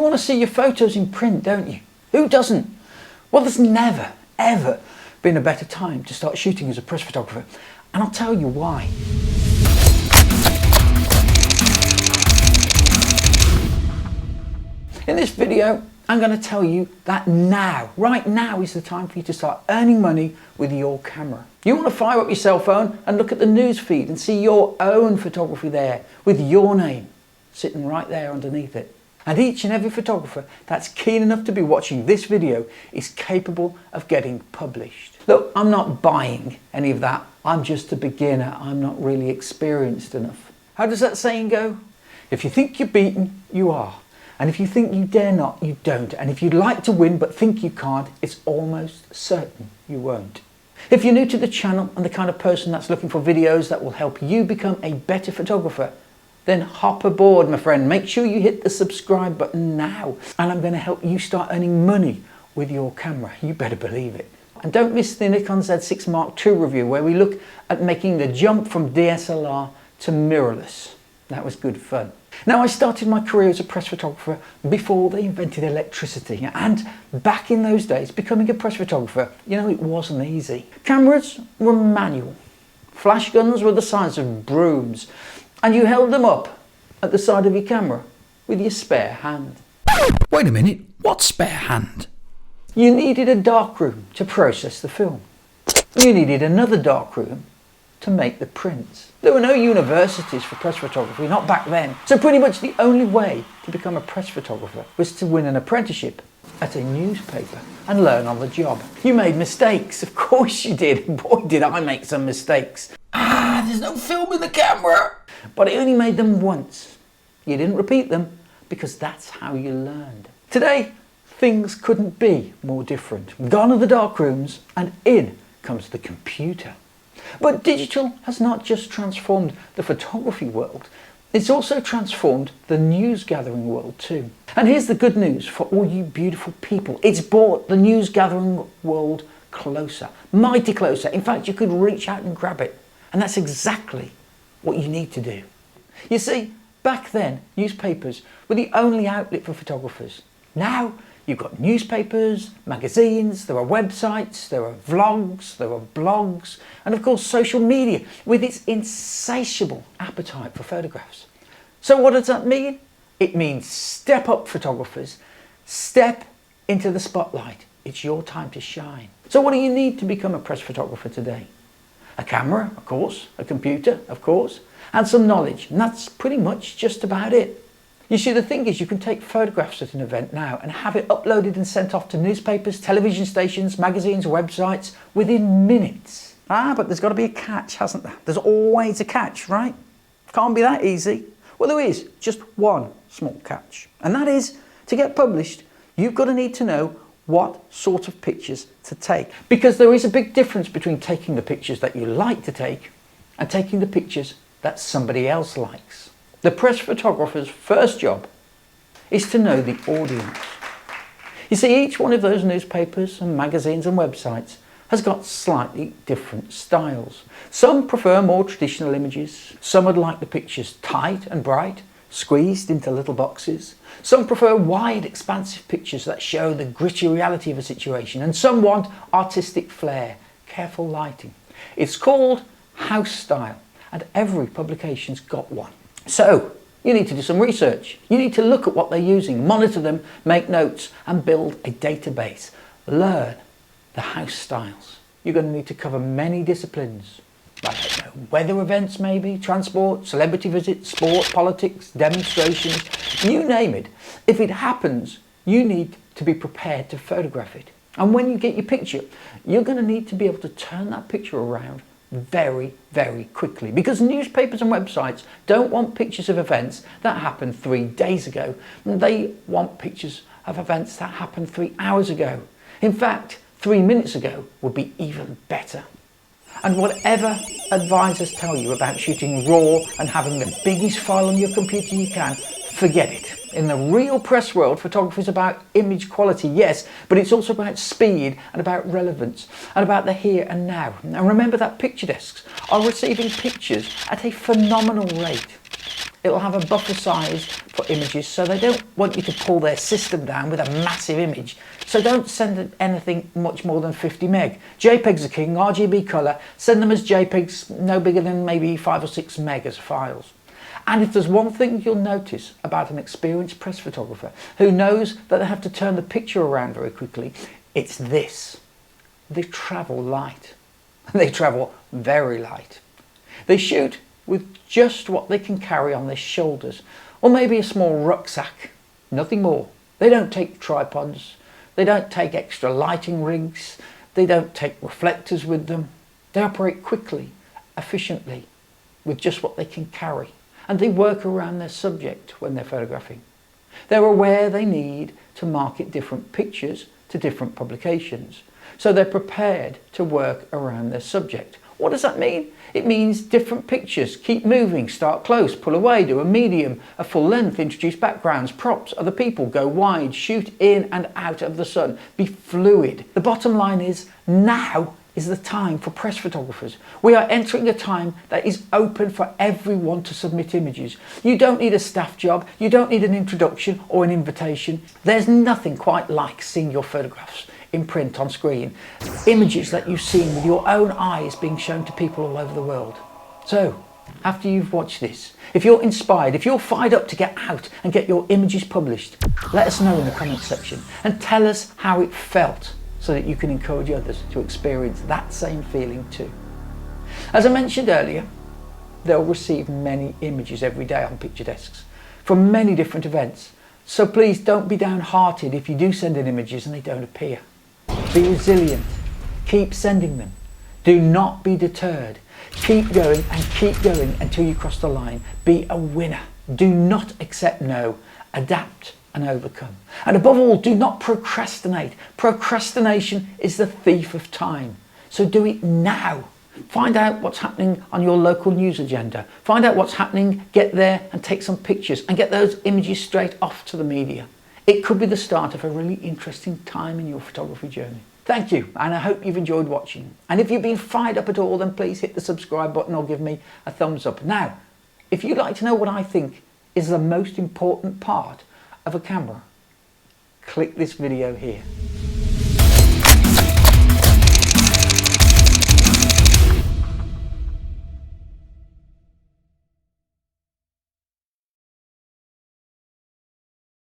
want to see your photos in print, don't you? Who doesn't? Well, there's never, ever been a better time to start shooting as a press photographer, and I'll tell you why. In this video, I'm going to tell you that now, right now, is the time for you to start earning money with your camera. You want to fire up your cell phone and look at the news feed and see your own photography there with your name sitting right there underneath it. And each and every photographer that's keen enough to be watching this video is capable of getting published. Look, I'm not buying any of that. I'm just a beginner. I'm not really experienced enough. How does that saying go? If you think you're beaten, you are. And if you think you dare not, you don't. And if you'd like to win but think you can't, it's almost certain you won't. If you're new to the channel and the kind of person that's looking for videos that will help you become a better photographer, then hop aboard, my friend. Make sure you hit the subscribe button now. And I'm going to help you start earning money with your camera. You better believe it. And don't miss the Nikon Z6 Mark II review, where we look at making the jump from DSLR to mirrorless. That was good fun. Now, I started my career as a press photographer before they invented electricity, and back in those days, becoming a press photographer, you know, it wasn't easy. Cameras were manual. Flash guns were the size of brooms, and you held them up at the side of your camera with your spare hand. Wait a minute, what spare hand? You needed a darkroom to process the film. You needed another darkroom to make the prints. There were no universities for press photography, not back then. So pretty much the only way to become a press photographer was to win an apprenticeship at a newspaper and learn on the job. You made mistakes, of course you did. Boy, did I make some mistakes. There's no film in the camera. But I only made them once. You didn't repeat them because that's how you learned. Today, things couldn't be more different. Gone are the dark rooms and in comes the computer. But digital has not just transformed the photography world, it's also transformed the news gathering world too. And here's the good news for all you beautiful people. It's brought the news gathering world closer, mighty closer. In fact, you could reach out and grab it. And that's exactly what you need to do. You see, back then, newspapers were the only outlet for photographers. Now, you've got newspapers, magazines, there are websites, there are vlogs, there are blogs, and of course social media with its insatiable appetite for photographs. So what does that mean? It means step up, photographers, step into the spotlight. It's your time to shine. So what do you need to become a press photographer today? A camera, of course, a computer, of course, and some knowledge, and that's pretty much just about it. You see, the thing is, you can take photographs at an event now and have it uploaded and sent off to newspapers, television stations, magazines, websites within minutes. But there's got to be a catch, hasn't there? There's always a catch, right? Can't be that easy. Well, there is just one small catch, and that is, to get published, you've got to need to know what sort of pictures to take. Because there is a big difference between taking the pictures that you like to take and taking the pictures that somebody else likes. The press photographer's first job is to know the audience. You see, each one of those newspapers and magazines and websites has got slightly different styles. Some prefer more traditional images. Some would like the pictures tight and bright, squeezed into little boxes. Some prefer wide, expansive pictures that show the gritty reality of a situation. And some want artistic flair, careful lighting. It's called house style, and every publication's got one. So, you need to do some research. You need to look at what they're using, monitor them, make notes, and build a database. Learn the house styles. You're going to need to cover many disciplines. I don't know, weather events maybe, transport, celebrity visits, sport, politics, demonstrations, you name it. If it happens, you need to be prepared to photograph it. And when you get your picture, you're going to need to be able to turn that picture around very, very quickly, because newspapers and websites don't want pictures of events that happened 3 days ago. They want pictures of events that happened 3 hours ago. In fact, 3 minutes ago would be even better. And whatever advisors tell you about shooting raw and having the biggest file on your computer you can, forget it. In the real press world, photography is about image quality, yes, but it's also about speed and about relevance and about the here and now. And remember that picture desks are receiving pictures at a phenomenal rate. It'll have a buffer size for images, so they don't want you to pull their system down with a massive image. So don't send anything much more than 50 meg. JPEGs are king, RGB colour. Send them as JPEGs no bigger than maybe 5 or 6 meg as files. And if there's one thing you'll notice about an experienced press photographer who knows that they have to turn the picture around very quickly, it's this. They travel light. They travel very light. They shoot with just what they can carry on their shoulders, or maybe a small rucksack, nothing more. They don't take tripods, they don't take extra lighting rigs, they don't take reflectors with them. They operate quickly, efficiently, with just what they can carry, and they work around their subject when they're photographing. They're aware they need to market different pictures to different publications, so they're prepared to work around their subject. What does that mean? It means different pictures, keep moving, start close, pull away, do a medium, a full length, introduce backgrounds, props, other people, go wide, shoot in and out of the sun, be fluid. The bottom line is, now is the time for press photographers. We are entering a time that is open for everyone to submit images. You don't need a staff job, you don't need an introduction or an invitation. There's nothing quite like seeing your photographs in print on screen, images that you've seen with your own eyes being shown to people all over the world. So, after you've watched this, if you're inspired, if you're fired up to get out and get your images published, let us know in the comments section and tell us how it felt so that you can encourage others to experience that same feeling too. As I mentioned earlier, they'll receive many images every day on picture desks from many different events. So please don't be downhearted if you do send in images and they don't appear. Be resilient. Keep sending them. Do not be deterred. Keep going and keep going until you cross the line. Be a winner. Do not accept no. Adapt and overcome. And above all, do not procrastinate. Procrastination is the thief of time. So do it now. Find out what's happening on your local news agenda. Find out what's happening, get there and take some pictures and get those images straight off to the media. It could be the start of a really interesting time in your photography journey. Thank you, and I hope you've enjoyed watching. And if you've been fired up at all, then please hit the subscribe button or give me a thumbs up. Now, if you'd like to know what I think is the most important part of a camera, click this video here.